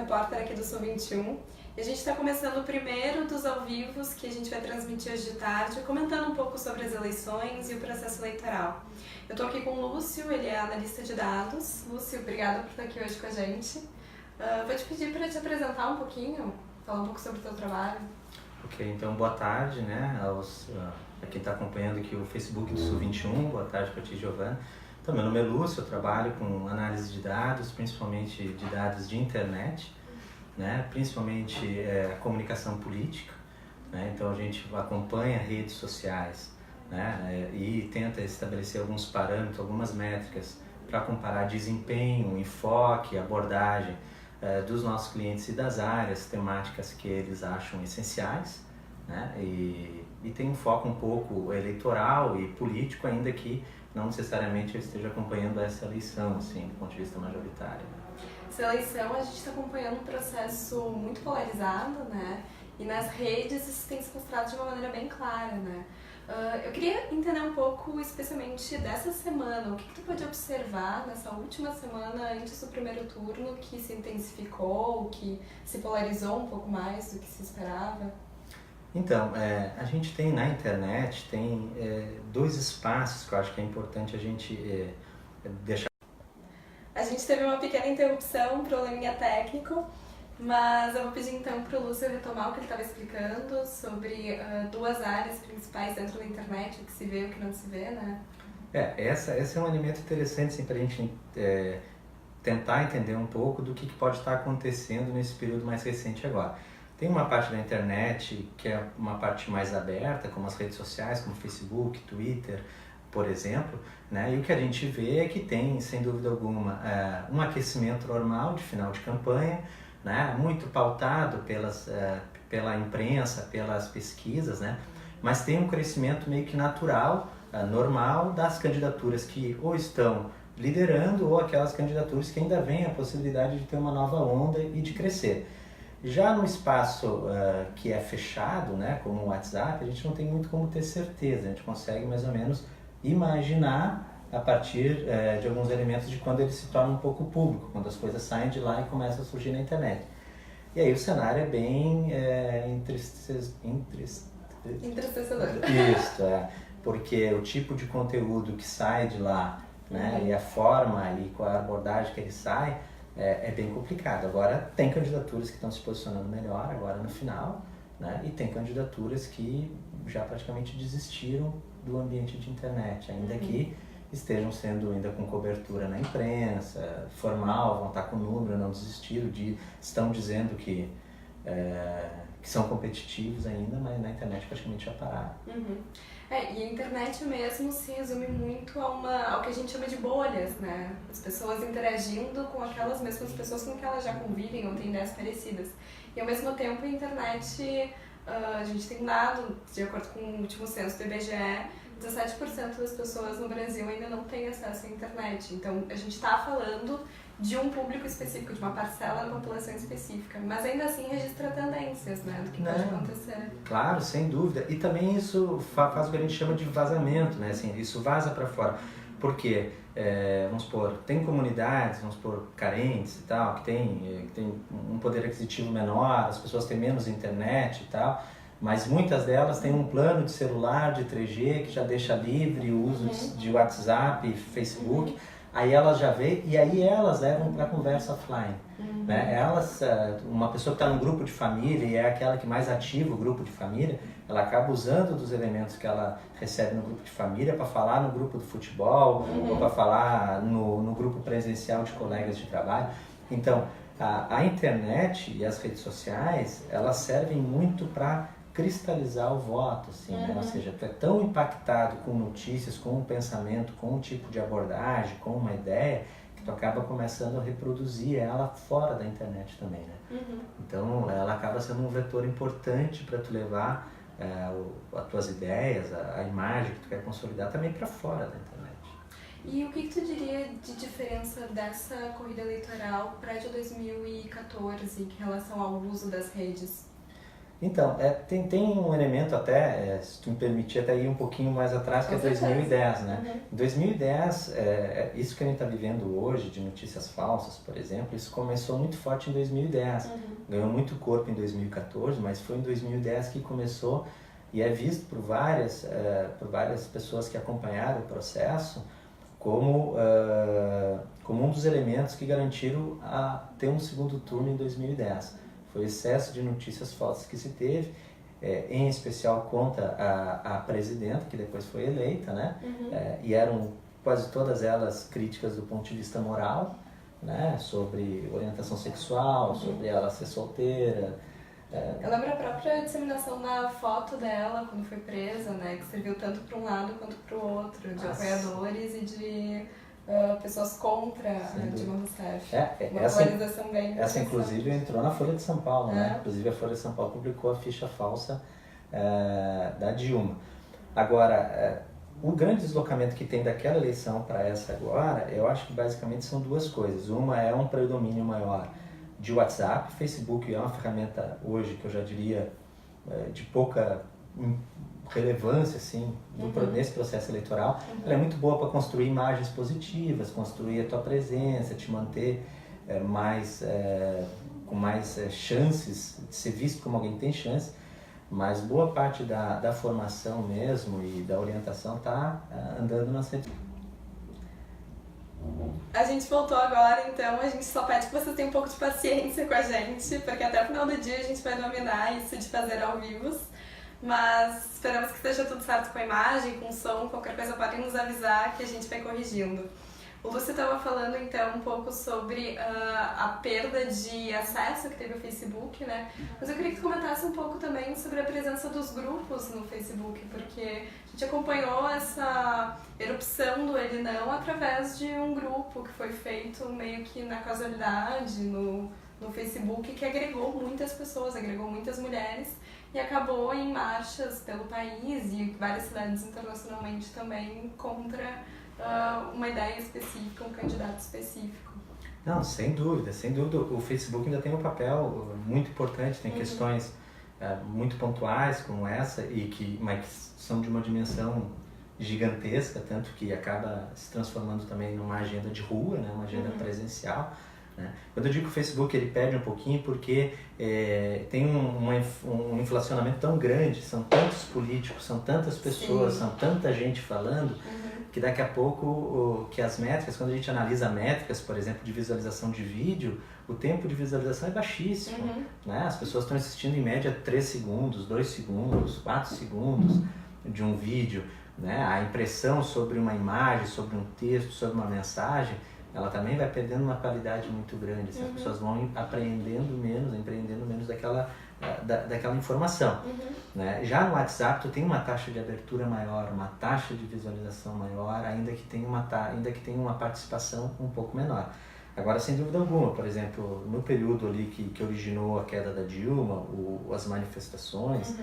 repórter aqui do Sul 21. E a gente está começando o primeiro dos ao vivos que a gente vai transmitir hoje de tarde, comentando um pouco sobre as eleições e o processo eleitoral. Eu estou aqui com o Lúcio, ele é analista de dados. Lúcio, obrigada por estar aqui hoje com a gente. Vou te pedir para te apresentar um pouquinho, falar um pouco sobre o teu trabalho. Ok, então boa tarde, né, a quem está acompanhando aqui o Facebook do Sul 21, boa tarde para ti, Giovana. Então, meu nome é Lúcio, eu trabalho com análise de dados, principalmente de dados de internet, né, principalmente comunicação política, né, então a gente acompanha redes sociais, né, e tenta estabelecer alguns parâmetros, algumas métricas para comparar desempenho, enfoque, abordagem dos nossos clientes e das áreas temáticas que eles acham essenciais, né, e tem um foco um pouco eleitoral e político, ainda que não necessariamente eu esteja acompanhando essa eleição, assim, do ponto de vista majoritário. Essa eleição a gente está acompanhando um processo muito polarizado, né? E nas redes isso tem se mostrado de uma maneira bem clara, né? Eu queria entender um pouco, especialmente dessa semana, o que tu pode observar nessa última semana antes do primeiro turno que se intensificou, que se polarizou um pouco mais do que se esperava? Então, a gente tem na internet, dois espaços que eu acho que é importante a gente deixar. A gente teve uma pequena interrupção, um probleminha técnico, mas eu vou pedir então para o Lúcio retomar o que ele estava explicando sobre duas áreas principais dentro da internet, o que se vê e o que não se vê, né? Esse é um elemento interessante assim, para a gente tentar entender um pouco do que pode estar acontecendo nesse período mais recente agora. Tem uma parte da internet que é uma parte mais aberta, como as redes sociais, como Facebook, Twitter, por exemplo, né? E o que a gente vê é que tem, sem dúvida alguma, um aquecimento normal de final de campanha, né? Muito pautado pela imprensa, pelas pesquisas, né? Mas tem um crescimento meio que natural, normal, das candidaturas que ou estão liderando ou aquelas candidaturas que ainda vêm a possibilidade de ter uma nova onda e de crescer. Já no espaço que é fechado, né, como o WhatsApp, a gente não tem muito como ter certeza, a gente consegue mais ou menos imaginar a partir de alguns elementos de quando ele se torna um pouco público, quando as coisas saem de lá e começam a surgir na internet. E aí o cenário é bem Entristecedor. Isso, porque o tipo de conteúdo que sai de lá, né, e a forma e com a abordagem que ele sai, é bem complicado. Agora, tem candidaturas que estão se posicionando melhor agora no final, né? E tem candidaturas que já praticamente desistiram do ambiente de internet, ainda que estejam sendo ainda com cobertura na imprensa, formal, vão estar com número, não desistiram, estão dizendo que são competitivos ainda, mas na internet praticamente já pararam. E a internet mesmo se resume muito ao que a gente chama de bolhas, né? As pessoas interagindo com aquelas mesmas pessoas com que elas já convivem ou têm ideias parecidas. E ao mesmo tempo a internet, a gente tem um dado, de acordo com o último censo do IBGE, 17% das pessoas no Brasil ainda não têm acesso à internet. Então a gente está falando de um público específico, de uma parcela da população específica, mas ainda assim registra tendências, né, do que pode acontecer. Claro, sem dúvida. E também isso faz o que a gente chama de vazamento, né, assim, isso vaza para fora. Porque, vamos supor, tem comunidades, vamos supor, carentes e tal, que tem um poder aquisitivo menor, as pessoas têm menos internet e tal, mas muitas delas têm um plano de celular de 3G que já deixa livre o uso de WhatsApp e Facebook. Aí elas já veem e aí elas levam para a conversa offline. Né? Uma pessoa que está num grupo de família e é aquela que mais ativa o grupo de família, ela acaba usando dos elementos que ela recebe no grupo de família para falar no grupo do futebol ou para falar no grupo presencial de colegas de trabalho. Então, a internet e as redes sociais, elas servem muito para cristalizar o voto, assim, né? Ou seja, tu é tão impactado com notícias, com um pensamento, com um tipo de abordagem, com uma ideia, que tu acaba começando a reproduzir ela fora da internet também, né? Então, ela acaba sendo um vetor importante para tu levar as tuas ideias, a imagem que tu quer consolidar também para fora da internet. E o que tu diria de diferença dessa corrida eleitoral para a de 2014 em relação ao uso das redes? Então, tem um elemento até, se tu me permitir, até ir um pouquinho mais atrás, que é 2010, né? Uhum. Em 2010, isso que a gente está vivendo hoje, de notícias falsas, por exemplo, isso começou muito forte em 2010. Uhum. Ganhou muito corpo em 2014, mas foi em 2010 que começou e é visto por várias pessoas que acompanharam o processo como um dos elementos que garantiram a ter um segundo turno em 2010. Foi o excesso de notícias falsas que se teve, em especial contra a presidenta, que depois foi eleita, né? Uhum. E eram quase todas elas críticas do ponto de vista moral, né? Sobre orientação sexual, sobre ela ser solteira. Eu lembro a própria disseminação da foto dela quando foi presa, né? Que serviu tanto para um lado quanto para o outro, de apoiadores e de pessoas contra a Dilma Rousseff. Uma polarização bem essa inclusive entrou na Folha de São Paulo, né? Inclusive a Folha de São Paulo publicou a ficha falsa da Dilma. Agora, o grande deslocamento que tem daquela eleição para essa agora, eu acho que basicamente são duas coisas. Uma é um predomínio maior de WhatsApp. Facebook é uma ferramenta hoje que eu já diria de pouca relevância assim, nesse processo eleitoral. Ela é muito boa para construir imagens positivas, construir a tua presença, te manter com mais chances de ser visto como alguém que tem chance, mas boa parte da formação mesmo e da orientação está andando nas redes. A gente voltou agora, então a gente só pede que vocês tenham um pouco de paciência com a gente, porque até o final do dia a gente vai dominar isso de fazer ao vivo. Mas esperamos que esteja tudo certo com a imagem, com o som, qualquer coisa podem nos avisar que a gente vai corrigindo. O Lúcio estava falando então um pouco sobre a perda de acesso que teve o Facebook, né? Mas eu queria que tu comentasse um pouco também sobre a presença dos grupos no Facebook, porque a gente acompanhou essa erupção do Ele Não através de um grupo que foi feito meio que na casualidade no Facebook, que agregou muitas pessoas, agregou muitas mulheres e acabou em marchas pelo país e várias cidades internacionalmente também contra uma ideia específica, um candidato específico. Não, sem dúvida, sem dúvida. O Facebook ainda tem um papel muito importante, tem questões muito pontuais como essa, mas que são de uma dimensão gigantesca, tanto que acaba se transformando também numa agenda de rua, né, uma agenda presencial. Né? Quando eu digo que o Facebook ele perde um pouquinho porque tem um inflacionamento tão grande, são tantos políticos, são tantas pessoas, são tanta gente falando, que daqui a pouco que as métricas, quando a gente analisa métricas, por exemplo, de visualização de vídeo, o tempo de visualização é baixíssimo. Né? As pessoas estão assistindo em média 3 segundos, 2 segundos, 4 segundos de um vídeo. Né? A impressão sobre uma imagem, sobre um texto, sobre uma mensagem, ela também vai perdendo uma qualidade muito grande. Assim, as pessoas vão empreendendo menos daquela informação. Né? Já no WhatsApp, tu tem uma taxa de abertura maior, uma taxa de visualização maior, ainda que tenha uma participação um pouco menor. Agora, sem dúvida alguma, por exemplo, no período ali que originou a queda da Dilma, as manifestações,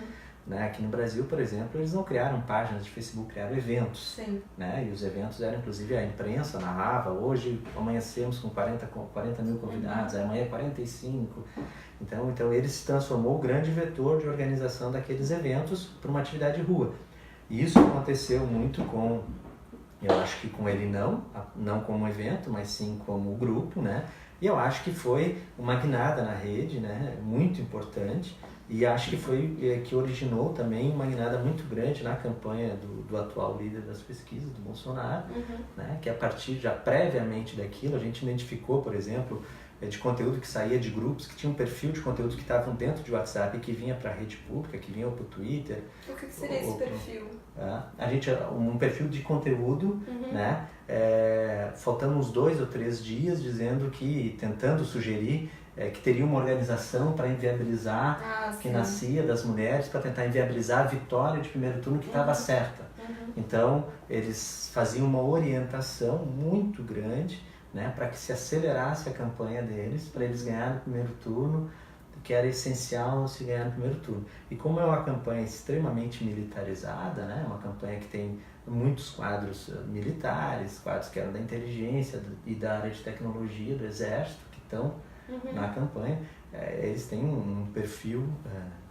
né? Aqui no Brasil, por exemplo, eles não criaram páginas de Facebook, criaram eventos. Né? E os eventos eram, inclusive, a imprensa narrava. Hoje amanhecemos com 40 mil convidados, amanhã 45. Então ele se transformou o grande vetor de organização daqueles eventos para uma atividade de rua. E isso aconteceu muito eu acho que com ele não como evento, mas sim como grupo, né? E eu acho que foi uma guinada na rede, né? Muito importante. E acho que foi que originou também uma guinada muito grande na campanha do atual líder das pesquisas, do Bolsonaro, né? Que a partir já previamente daquilo, a gente identificou, por exemplo, de conteúdo que saía de grupos, que tinha um perfil de conteúdo que estavam dentro de WhatsApp e que vinha para a rede pública, que vinha para o Twitter. O que seria esse perfil? Um perfil de conteúdo, né? Faltando uns 2 ou 3 dias, tentando sugerir que teria uma organização para inviabilizar que nascia das mulheres, para tentar inviabilizar a vitória de primeiro turno que estava certa. Então, eles faziam uma orientação muito grande, né, para que se acelerasse a campanha deles, para eles ganharem o primeiro turno, que era essencial se ganhar no primeiro turno. E como é uma campanha extremamente militarizada, né, uma campanha que tem muitos quadros militares, quadros que eram da inteligência e da área de tecnologia do exército, que estão na campanha, eles têm um perfil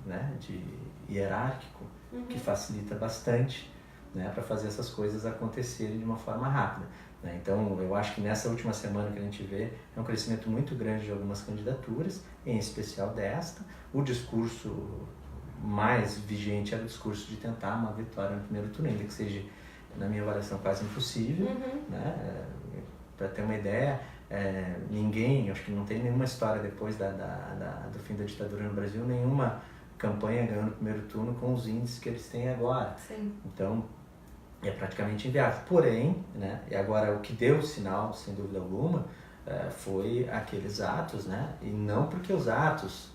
né, de hierárquico, que facilita bastante, né, para fazer essas coisas acontecerem de uma forma rápida. Né? Então, eu acho que nessa última semana que a gente vê é um crescimento muito grande de algumas candidaturas, em especial desta. O discurso mais vigente era o discurso de tentar uma vitória no primeiro turno, ainda que seja, na minha avaliação, quase impossível. Né? Para ter uma ideia, ninguém, acho que não tem nenhuma história depois do fim da ditadura no Brasil, nenhuma campanha ganhou no primeiro turno com os índices que eles têm agora. Sim. Então, é praticamente inviável. Porém, né, e agora o que deu sinal, sem dúvida alguma, foi aqueles atos, né, e não porque os atos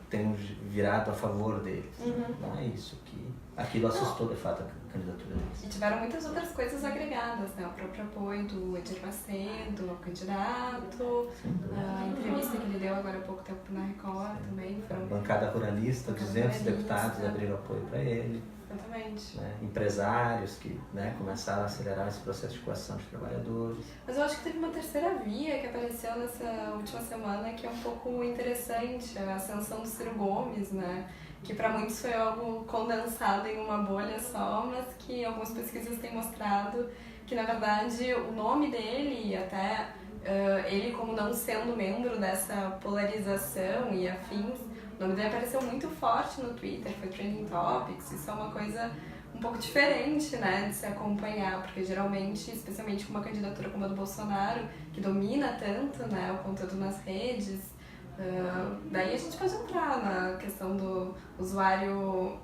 tenham virado a favor deles. Não é isso, que aquilo assustou de fato a candidatura deles. E tiveram muitas outras coisas agregadas, né, o próprio apoio do Edir Macedo, ao candidato, a entrevista que ele deu agora há pouco tempo na Record também. A bancada ruralista, 200 deputados abriram apoio para ele. Exatamente. Né, empresários que, né, começaram a acelerar esse processo de coação de trabalhadores. Mas eu acho que teve uma terceira via que apareceu nessa última semana que é um pouco interessante, a ascensão do Ciro Gomes, né? Que para muitos foi algo condensado em uma bolha só, mas que algumas pesquisas têm mostrado que, na verdade, o nome dele e até ele como não sendo membro dessa polarização e afins, o nome dele apareceu muito forte no Twitter, foi trending topics, isso é uma coisa um pouco diferente, né, de se acompanhar, porque geralmente, especialmente com uma candidatura como a do Bolsonaro, que domina tanto, né, o conteúdo nas redes, daí a gente pode entrar na questão do usuário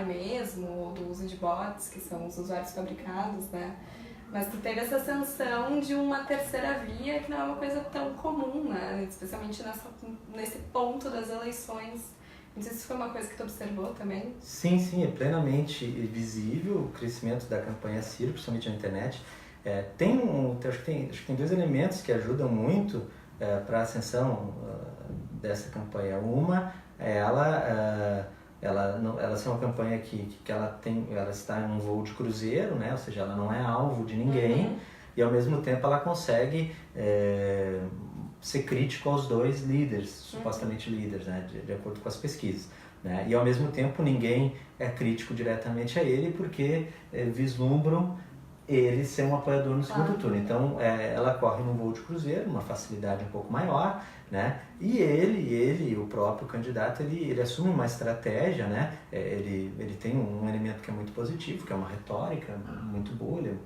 mesmo, ou do uso de bots, que são os usuários fabricados, né, mas tu teve essa ascensão de uma terceira via que não é uma coisa tão comum, né? Especialmente nesse ponto das eleições. Não sei se foi uma coisa que tu observou também. Sim, é plenamente visível o crescimento da campanha Ciro, principalmente na internet. Acho que tem dois elementos que ajudam muito para a ascensão dessa campanha. Uma é ela ser uma campanha que ela está em um voo de cruzeiro, né? Ou seja, ela não é alvo de ninguém, e ao mesmo tempo ela consegue ser crítico aos dois líderes, supostamente líderes, né? De acordo com as pesquisas. Né? E ao mesmo tempo ninguém é crítico diretamente a ele porque vislumbram ele ser um apoiador no segundo turno. Então, ela corre num voo de cruzeiro, uma facilidade um pouco maior, né? E ele, o próprio candidato, ele assume uma estratégia, né? Ele tem um elemento que é muito positivo, que é uma retórica muito boa, ele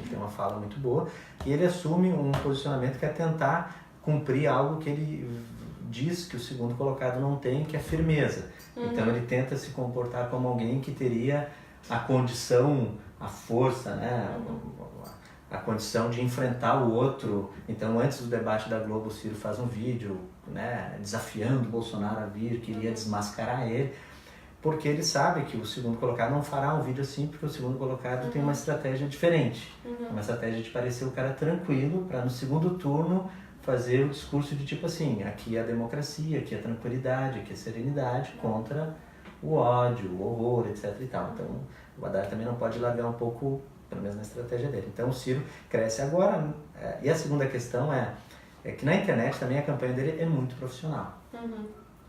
tem uma fala muito boa, e ele assume um posicionamento que é tentar cumprir algo que ele diz que o segundo colocado não tem, que é firmeza. Então, ele tenta se comportar como alguém que teria a condição, a força, né? A condição de enfrentar o outro. Então, antes do debate da Globo, o Ciro faz um vídeo, né, desafiando o Bolsonaro a vir, queria desmascarar ele, porque ele sabe que o segundo colocado não fará um vídeo assim, porque o segundo colocado tem uma estratégia diferente. Uma estratégia de parecer o cara tranquilo, para no segundo turno fazer o discurso de tipo assim, aqui é a democracia, aqui é a tranquilidade, aqui é a serenidade, contra o ódio, o horror, etc. e tal. Então, o Haddad também não pode largar um pouco, pelo menos na estratégia dele. Então, o Ciro cresce agora. E a segunda questão é que na internet também a campanha dele é muito profissional.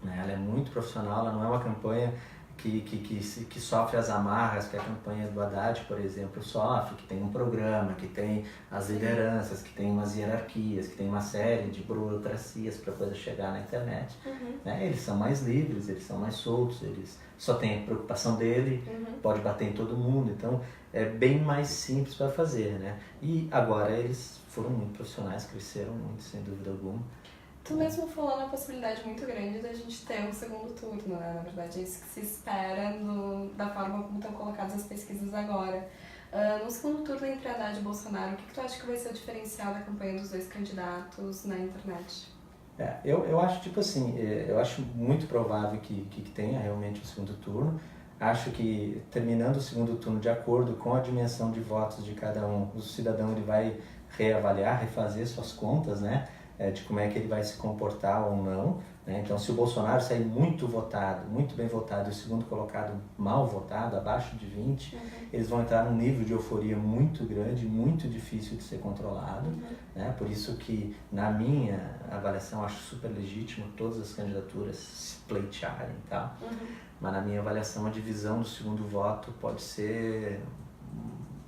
Né? Ela é muito profissional, ela não é uma campanha que sofre as amarras que a campanha do Haddad, por exemplo, sofre, que tem um programa, que tem as lideranças, que tem umas hierarquias, que tem uma série de burocracias para a coisa chegar na internet. Né? Eles são mais livres, eles são mais soltos, eles só têm a preocupação dele, pode bater em todo mundo, então é bem mais simples para fazer. Né? E agora eles foram muito profissionais, cresceram muito, sem dúvida alguma. Tu mesmo falou na possibilidade muito grande da gente ter um segundo turno, né? Na verdade, é isso que se espera da forma como estão colocadas as pesquisas agora. No segundo turno entre Haddad e Bolsonaro, o que tu acha que vai ser o diferencial da campanha dos dois candidatos na internet? Eu acho, tipo assim, eu acho muito provável que tenha realmente um segundo turno. Acho que terminando o segundo turno, de acordo com a dimensão de votos de cada um, o cidadão ele vai reavaliar, refazer suas contas, né? de como é que ele vai se comportar ou não, né? Então, se o Bolsonaro sair muito votado, muito bem votado, e o segundo colocado mal votado, abaixo de 20, eles vão entrar num nível de euforia muito grande, muito difícil de ser controlado, né? Por isso que, na minha avaliação, acho super legítimo todas as candidaturas se pleitearem e tal, mas na minha avaliação, a divisão do segundo voto pode ser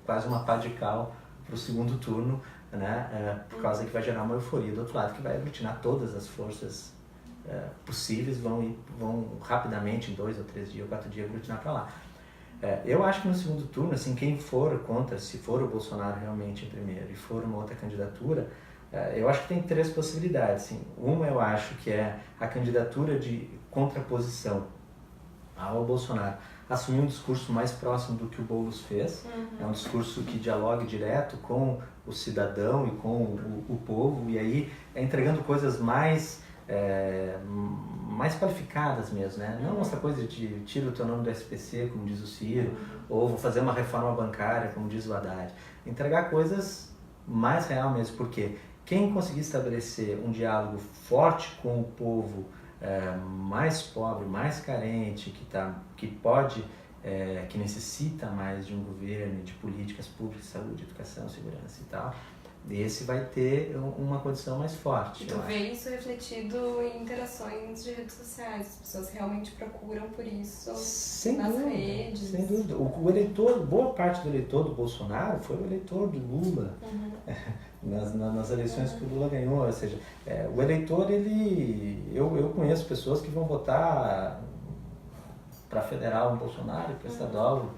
quase uma pá de cal para o segundo turno, né? Por causa que vai gerar uma euforia do outro lado, que vai aglutinar todas as forças possíveis, vão rapidamente, em 2 ou 3 dias ou 4 dias, aglutinar para lá. Eu acho que no segundo turno, assim, quem for contra, se for o Bolsonaro realmente em primeiro e for uma outra candidatura, eu acho que tem 3 possibilidades. Assim. Uma eu acho que é a candidatura de contraposição ao Bolsonaro, assumir um discurso mais próximo do que o Boulos fez, é um discurso que dialogue direto com o cidadão e com o povo, e aí entregando coisas mais qualificadas mesmo, né? Não essa coisa de tira o teu nome do SPC, como diz o Ciro, ou vou fazer uma reforma bancária, como diz o Haddad. Entregar coisas mais real mesmo, porque quem conseguir estabelecer um diálogo forte com o povo mais pobre, mais carente, que necessita mais de um governo, de políticas públicas, saúde, educação, segurança e tal, esse vai ter uma condição mais forte. E tu vê isso refletido em interações de redes sociais, as pessoas realmente procuram por isso nas redes. Sem dúvida. O eleitor, boa parte do eleitor do Bolsonaro foi o eleitor do Lula, nas eleições que o Lula ganhou, ou seja, o eleitor, eu conheço pessoas que vão votar para federal no Bolsonaro e para estadual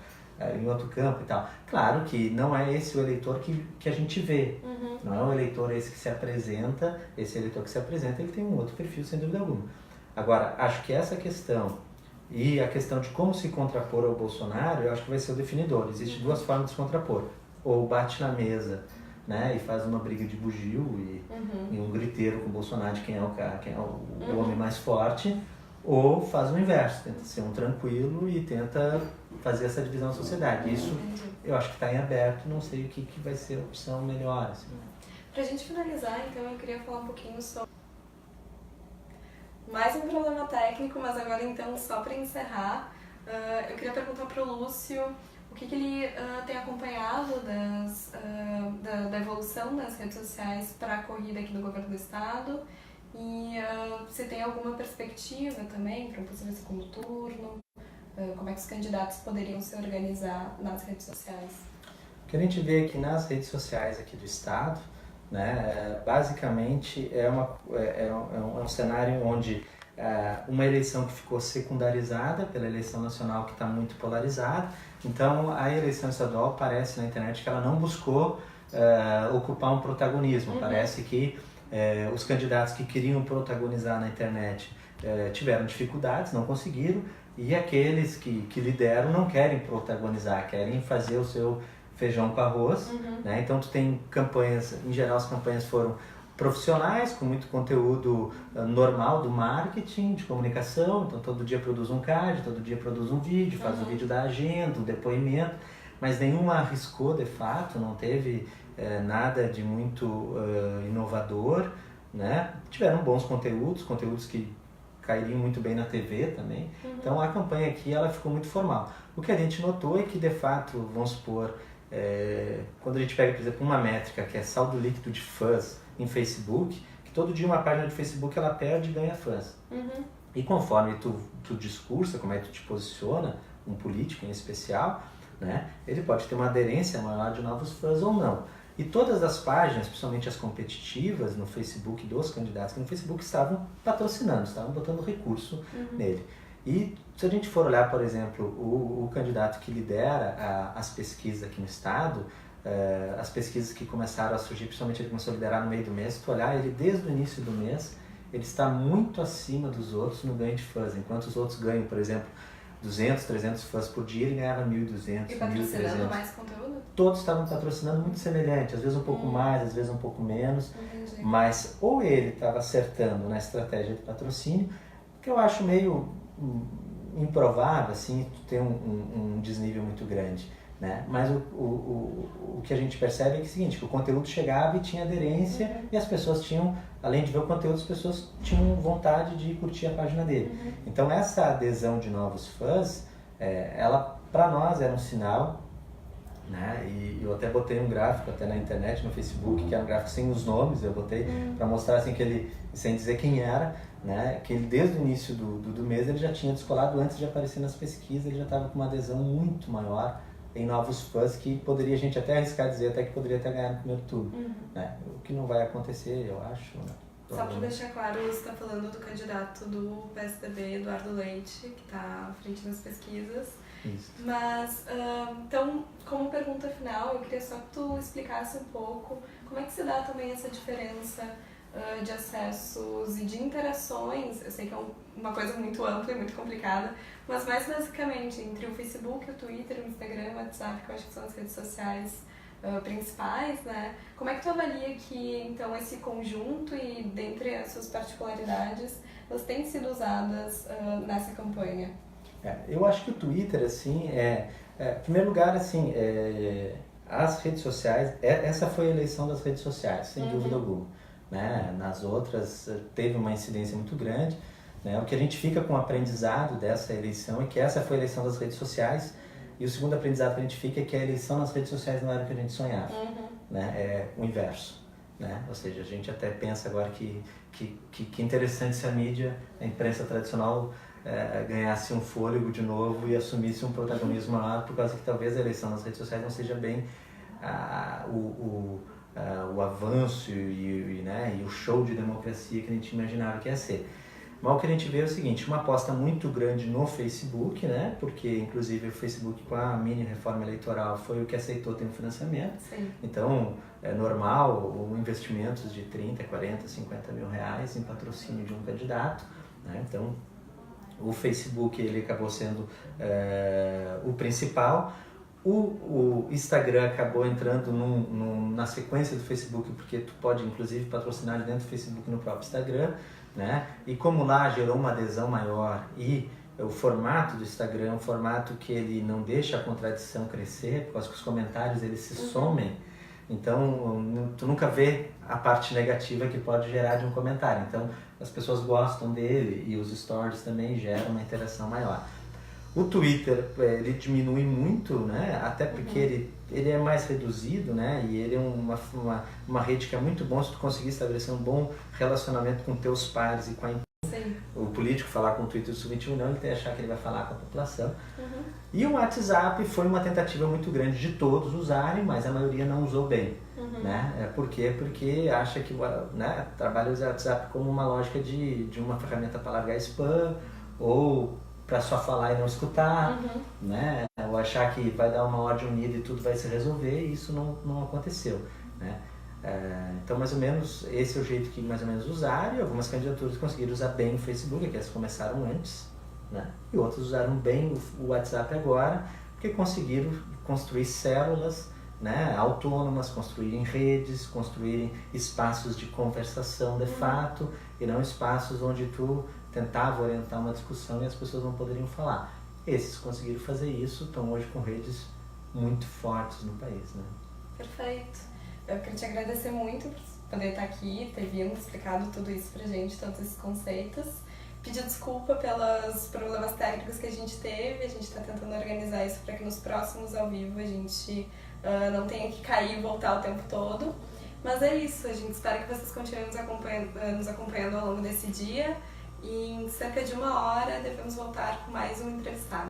em outro campo e tal. Claro que não é esse o eleitor que a gente vê. Não é o eleitor esse que se apresenta, esse eleitor que se apresenta, ele tem um outro perfil, sem dúvida alguma. Agora, acho que essa questão e a questão de como se contrapor ao Bolsonaro, eu acho que vai ser o definidor. Existem 2 formas de se contrapor. Ou bate na mesa, né, e faz uma briga de bugio e um griteiro com o Bolsonaro de quem é o cara, quem é o homem mais forte, ou faz o inverso, tenta ser um tranquilo e tenta fazer essa divisão da sociedade. Isso eu acho que está em aberto, não sei o que vai ser a opção melhor. Assim. Pra gente finalizar, então, eu queria falar um pouquinho sobre mais um problema técnico, mas agora, então, só para encerrar, eu queria perguntar para o Lúcio o que ele tem acompanhado da evolução das redes sociais para a corrida aqui do governo do estado e se tem alguma perspectiva também para um possível segundo turno, como é que os candidatos poderiam se organizar nas redes sociais? O que a gente vê aqui nas redes sociais aqui do estado, né, basicamente é um cenário onde uma eleição que ficou secundarizada pela eleição nacional que está muito polarizada. Então a eleição estadual parece na internet que ela não buscou ocupar um protagonismo. Parece que os candidatos que queriam protagonizar na internet tiveram dificuldades, não conseguiram, e aqueles que lideram não querem protagonizar, querem fazer o seu feijão com arroz, né? Então tu tem campanhas, em geral as campanhas foram profissionais, com muito conteúdo normal do marketing, de comunicação, então todo dia produz um card, todo dia produz um vídeo, faz o vídeo da agenda, um depoimento, mas nenhuma arriscou de fato, não teve nada de muito inovador, né? Tiveram bons conteúdos que cairiam muito bem na TV também. Então a campanha aqui ela ficou muito formal. O que a gente notou é que de fato, vamos supor, quando a gente pega, por exemplo, uma métrica que é saldo líquido de fãs em Facebook, que todo dia uma página de Facebook ela perde e ganha fãs. E conforme tu discursa, como é que tu te posiciona, um político em especial, né, ele pode ter uma aderência maior de novos fãs ou não. E todas as páginas, principalmente as competitivas no Facebook dos candidatos, que no Facebook estavam patrocinando, estavam botando recurso nele. E se a gente for olhar, por exemplo, o candidato que lidera as pesquisas aqui no estado, as pesquisas que começaram a surgir, principalmente ele começou a liderar no meio do mês, se tu olhar ele desde o início do mês, ele está muito acima dos outros no ganho de fãs. Enquanto os outros ganham, por exemplo, 200, 300 fãs por dia, ele ganhava 1.200, 1.300. E patrocinando mais conteúdo? Todos estavam patrocinando muito semelhante, às vezes um pouco mais, às vezes um pouco menos. Entendi. Mas ou ele estava acertando na estratégia de patrocínio, que eu acho meio improvável, assim, ter um desnível muito grande. né? Mas o que a gente percebe é que é o seguinte, que o conteúdo chegava e tinha aderência e as pessoas tinham, além de ver o conteúdo, as pessoas tinham vontade de curtir a página dele. Então essa adesão de novos fãs, ela para nós era um sinal, né? E eu até botei um gráfico até na internet, no Facebook, que era um gráfico sem os nomes, eu botei para mostrar assim que ele, sem dizer quem era, né? Que ele desde o início do mês ele já tinha descolado, antes de aparecer nas pesquisas, ele já estava com uma adesão muito maior em novos fãs, que poderia a gente até arriscar dizer até que poderia ter ganhado no primeiro turno, né? O que não vai acontecer, eu acho, né? Só para deixar claro, você está falando do candidato do PSDB, Eduardo Leite, que está à frente nas pesquisas. Isso. Mas, então, como pergunta final, eu queria só que tu explicasse um pouco como é que se dá também essa diferença de acessos e de interações. Eu sei que é uma coisa muito ampla e muito complicada, mas mais basicamente entre o Facebook, o Twitter, o Instagram, o WhatsApp, que eu acho que são as redes sociais principais, né? Como é que tu avalia que, então, esse conjunto e dentre as suas particularidades, elas têm sido usadas nessa campanha? Eu acho que o Twitter, assim, em primeiro lugar, assim, as redes sociais, essa foi a eleição das redes sociais, sem dúvida alguma, né? Nas outras teve uma incidência muito grande, né? O que a gente fica com o aprendizado dessa eleição é que essa foi a eleição das redes sociais, e o segundo aprendizado que a gente fica é que a eleição nas redes sociais não era o que a gente sonhava, né? É o inverso, né? Ou seja, a gente até pensa agora que interessante se a mídia, a imprensa tradicional, ganhasse um fôlego de novo e assumisse um protagonismo maior, por causa que talvez a eleição nas redes sociais não seja bem o avanço e o show de democracia que a gente imaginava que ia ser. Mas o que a gente vê é o seguinte, uma aposta muito grande no Facebook, né? Porque inclusive o Facebook com a mini reforma eleitoral foi o que aceitou ter um financiamento. Sim. Então é normal investimentos de 30, 40, 50 mil reais em patrocínio de um candidato, né? Então o Facebook ele acabou sendo o principal. O Instagram acabou entrando na sequência do Facebook, porque tu pode inclusive patrocinar dentro do Facebook no próprio Instagram, né? E como lá gerou uma adesão maior e o formato do Instagram é um formato que ele não deixa a contradição crescer, por causa que os comentários eles se somem, então tu nunca vê a parte negativa que pode gerar de um comentário, então as pessoas gostam dele e os stories também geram uma interação maior. O Twitter, ele diminui muito, né? Até porque ele é mais reduzido, né? E ele é uma rede que é muito bom se tu conseguir estabelecer um bom relacionamento com teus pares e com a Sim. O político falar com o Twitter do Sub-21 não, ele tem que achar que ele vai falar com a população. E o WhatsApp foi uma tentativa muito grande de todos usarem, mas a maioria não usou bem. Né? Por quê? Porque acha que, né, trabalha o WhatsApp como uma lógica de uma ferramenta para largar spam, ou para só falar e não escutar, né? Ou achar que vai dar uma ordem unida e tudo vai se resolver, e isso não aconteceu, né? Então, mais ou menos, esse é o jeito que mais ou menos usaram, e algumas candidaturas conseguiram usar bem o Facebook, que elas começaram antes, né? E outras usaram bem o WhatsApp agora, porque conseguiram construir células, né, autônomas, construírem redes, construírem espaços de conversação de fato, e não espaços onde tu tentava orientar uma discussão e as pessoas não poderiam falar. Esses conseguiram fazer isso, estão hoje com redes muito fortes no país, né? Perfeito. Eu queria te agradecer muito por poder estar aqui, ter vindo, explicado tudo isso pra gente, todos esses conceitos. Pedir desculpa pelos problemas técnicos que a gente teve, a gente está tentando organizar isso para que nos próximos ao vivo a gente não tenha que cair e voltar o tempo todo. Mas é isso, a gente espera que vocês continuem nos acompanhando ao longo desse dia. E em cerca de 1 hora devemos voltar com mais um entrevistado.